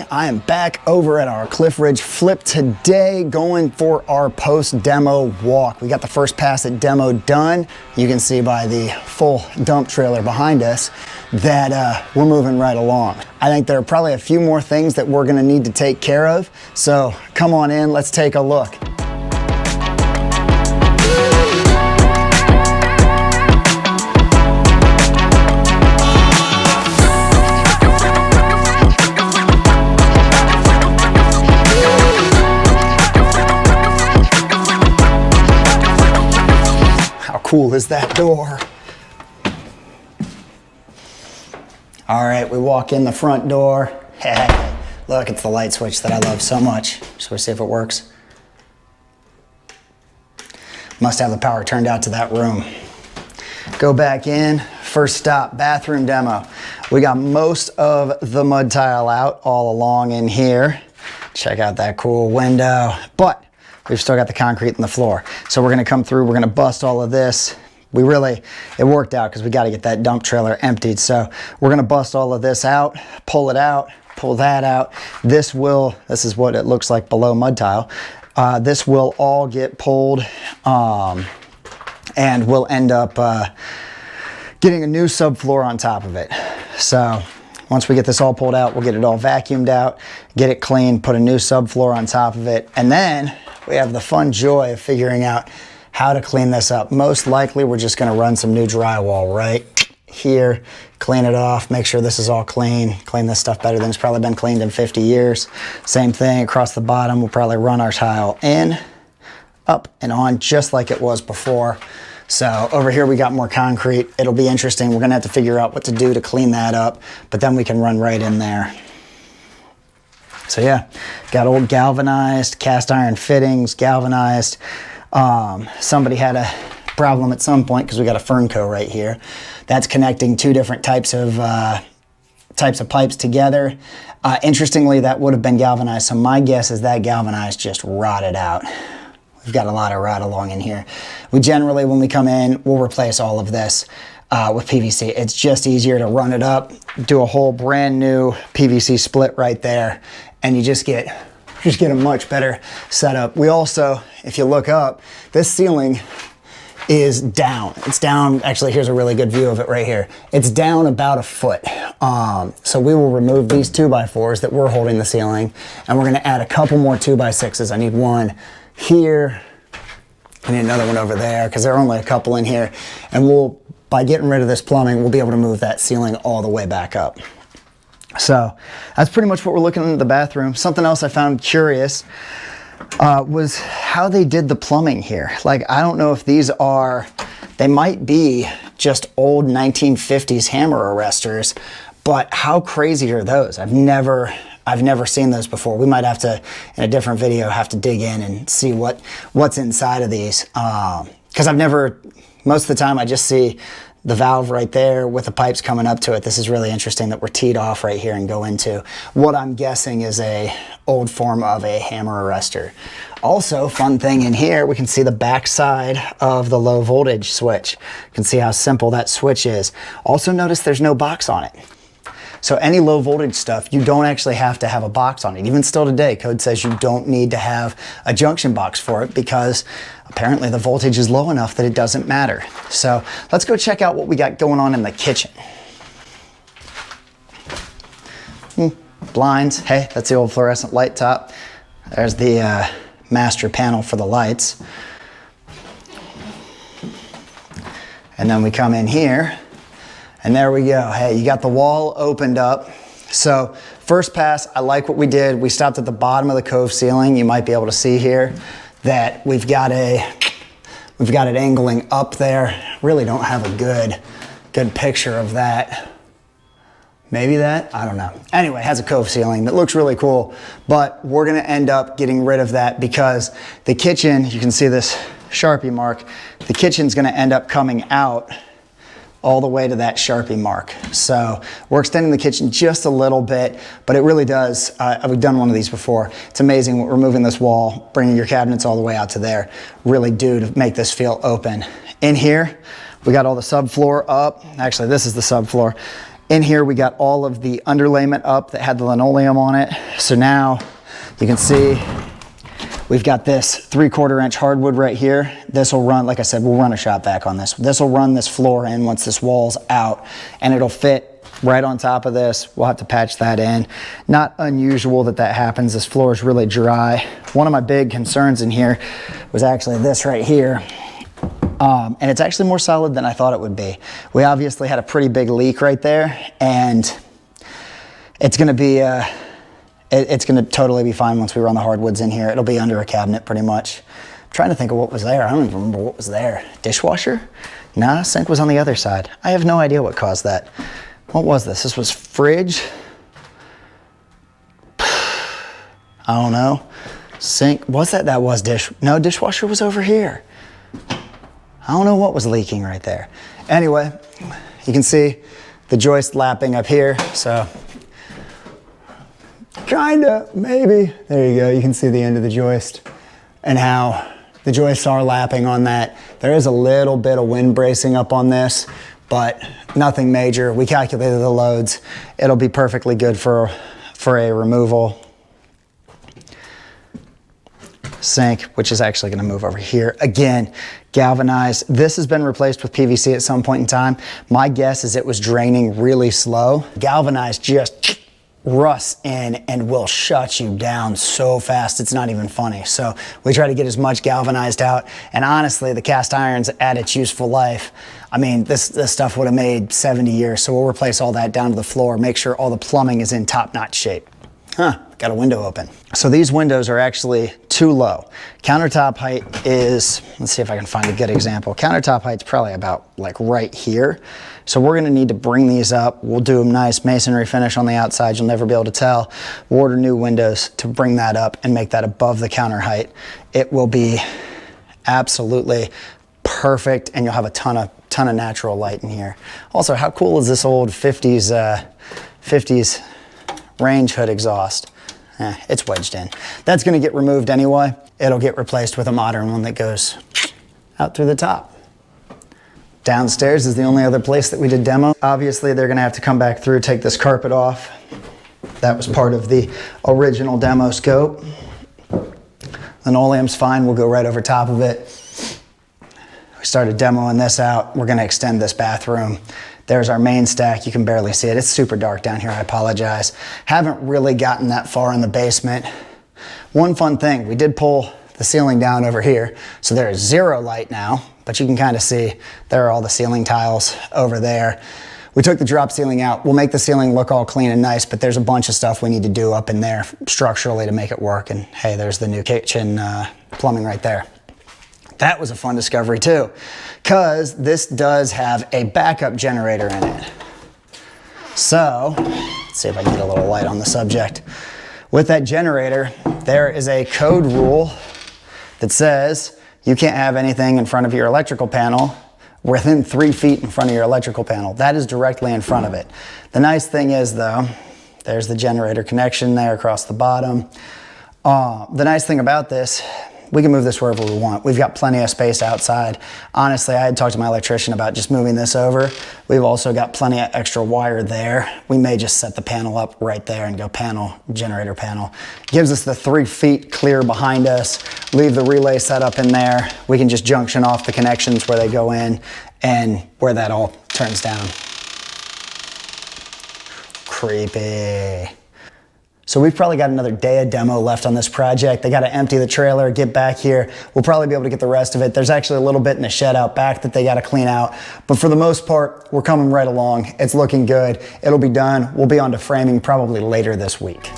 I am back over at our Cliff Ridge flip today, going for our post-demo walk. We got the first pass at demo done. You can see by the full dump trailer behind us that we're moving right along. I think there are probably a few more things that we're gonna need to take care of. So come on in, let's take a look. Cool is that door? All right, we walk in the front door. Hey, look, it's the light switch that I love so much. So we see if it works. Must have the power turned out to that room. Go back in. First stop, bathroom demo. We got most of the mud tile out all along in here. Check out that cool window. But we've still got the concrete in the floor. So we're gonna come through, we're gonna bust all of this. It worked out because we gotta get that dump trailer emptied. So we're gonna bust all of this out, pull it out, pull that out. This is what it looks like below mud tile. This will all get pulled and we'll end up getting a new subfloor on top of it. So once we get this all pulled out, we'll get it all vacuumed out, get it clean, put a new subfloor on top of it, and then we have the fun joy of figuring out how to clean this up. Most likely, we're just gonna run some new drywall right here, clean it off, make sure this is all clean this stuff better than it's probably been cleaned in 50 years. Same thing across the bottom, we'll probably run our tile in, up and on, just like it was before. So over here we got more concrete. It'll be interesting. We're gonna have to figure out what to do to clean that up, but then we can run right in there. So yeah, got old galvanized, cast iron fittings, galvanized. Somebody had a problem at some point because we got a Fernco right here. That's connecting two different types of pipes together. Interestingly, that would have been galvanized. So my guess is that galvanized just rotted out. We've got a lot of rot along in here. We generally, when we come in, we'll replace all of this with PVC. It's just easier to run it up, do a whole brand new PVC split right there, and you just get a much better setup. We also, if you look up, this ceiling is down. It's down, actually, here's a really good view of it right here. It's down about a foot. So we will remove these 2x4s that we're holding the ceiling, and we're gonna add a couple more 2x6s. I need one here, I need another one over there, because there are only a couple in here. And by getting rid of this plumbing, we'll be able to move that ceiling all the way back up. So that's pretty much what we're looking at the bathroom. Something else I found curious was how they did the plumbing here. Like, I don't know if they might be just old 1950s hammer arresters, but how crazy are those? I've never seen those before. We might have to, in a different video, have to dig in and see what's inside of these. Because most of the time I just see the valve right there with the pipes coming up to it. This is really interesting that we're teed off right here and go into what I'm guessing is a old form of a hammer arrestor. Also, fun thing in here, we can see the back side of the low voltage switch. You can see how simple that switch is. Also notice there's no box on it. So any low voltage stuff, you don't actually have to have a box on it. Even still today, code says you don't need to have a junction box for it because apparently the voltage is low enough that it doesn't matter. So let's go check out what we got going on in the kitchen. Blinds, hey, that's the old fluorescent light top. There's the master panel for the lights. And then we come in here. And there we go. Hey, you got the wall opened up. So first pass, I like what we did. We stopped at the bottom of the cove ceiling. You might be able to see here that we've got it angling up there. Really don't have a good picture of that. Maybe that, I don't know. Anyway, it has a cove ceiling that looks really cool, but we're gonna end up getting rid of that because the kitchen, you can see this Sharpie mark, the kitchen's gonna end up coming out all the way to that Sharpie mark. So we're extending the kitchen just a little bit, but it really does, we've done one of these before. It's amazing what removing this wall, bringing your cabinets all the way out to there, really do to make this feel open. In here, we got all the subfloor up. Actually, this is the subfloor. In here, we got all of the underlayment up that had the linoleum on it. So now you can see we've got this 3/4 inch hardwood right here. This will run, like I said, we'll run a shop vac on this. This will run this floor in once this wall's out, and it'll fit right on top of this. We'll have to patch that in. Not unusual that that happens. This floor is really dry. One of my big concerns in here was actually this right here. And it's actually more solid than I thought it would be. We obviously had a pretty big leak right there, and it's gonna be, it's gonna totally be fine once we run the hardwoods in here. It'll be under a cabinet pretty much. I'm trying to think of what was there. I don't even remember what was there. Dishwasher? Nah, sink was on the other side. I have no idea what caused that. What was this? This was fridge? I don't know. Sink, was that? That was no, dishwasher was over here. I don't know what was leaking right there. Anyway, you can see the joist lapping up here, so kinda, maybe. There you go, you can see the end of the joist and how the joists are lapping on that. There is a little bit of wind bracing up on this, but nothing major. We calculated the loads. It'll be perfectly good for a removal. Sink, which is actually going to move over here. Again, galvanized. This has been replaced with PVC at some point in time. My guess is it was draining really slow. Galvanized just rusts in and will shut you down so fast it's not even funny. So we try to get as much galvanized out, and honestly the cast iron's at its useful life. I mean, this stuff would have made 70 years, so we'll replace all that down to the floor, make sure all the plumbing is in top-notch shape. Got a window open. So these windows are actually too low. Countertop height is, let's see if I can find a good example. Countertop height's probably about like right here. So we're gonna need to bring these up. We'll do a nice masonry finish on the outside. You'll never be able to tell. We'll order new windows to bring that up and make that above the counter height. It will be absolutely perfect, and you'll have a ton of natural light in here. Also, how cool is this old 50s range hood exhaust? It's wedged in. That's gonna get removed anyway. It'll get replaced with a modern one that goes out through the top. Downstairs is the only other place that we did demo. Obviously, they're gonna have to come back through, take this carpet off. That was part of the original demo scope. Linoleum's fine, we'll go right over top of it. We started demoing this out. We're gonna extend this bathroom. There's our main stack. You can barely see it. It's super dark down here, I apologize. Haven't really gotten that far in the basement. One fun thing, we did pull the ceiling down over here, so there is zero light now, but you can kind of see there are all the ceiling tiles over there. We took the drop ceiling out. We'll make the ceiling look all clean and nice, but there's a bunch of stuff we need to do up in there structurally to make it work. And hey, there's the new kitchen plumbing right there. That was a fun discovery too, because this does have a backup generator in it. So, let's see if I can get a little light on the subject. With that generator, there is a code rule that says you can't have anything in front of your electrical panel within 3 feet in front of your electrical panel. That is directly in front of it. The nice thing is though, there's the generator connection there across the bottom. The nice thing about this, we can move this wherever we want. We've got plenty of space outside. Honestly, I had talked to my electrician about just moving this over. We've also got plenty of extra wire there. We may just set the panel up right there and go panel, generator panel. Gives us the 3 feet clear behind us. Leave the relay set up in there. We can just junction off the connections where they go in and where that all turns down. Creepy. So we've probably got another day of demo left on this project. They got to empty the trailer, get back here. We'll probably be able to get the rest of it. There's actually a little bit in the shed out back that they got to clean out. But for the most part, we're coming right along. It's looking good. It'll be done. We'll be on to framing probably later this week.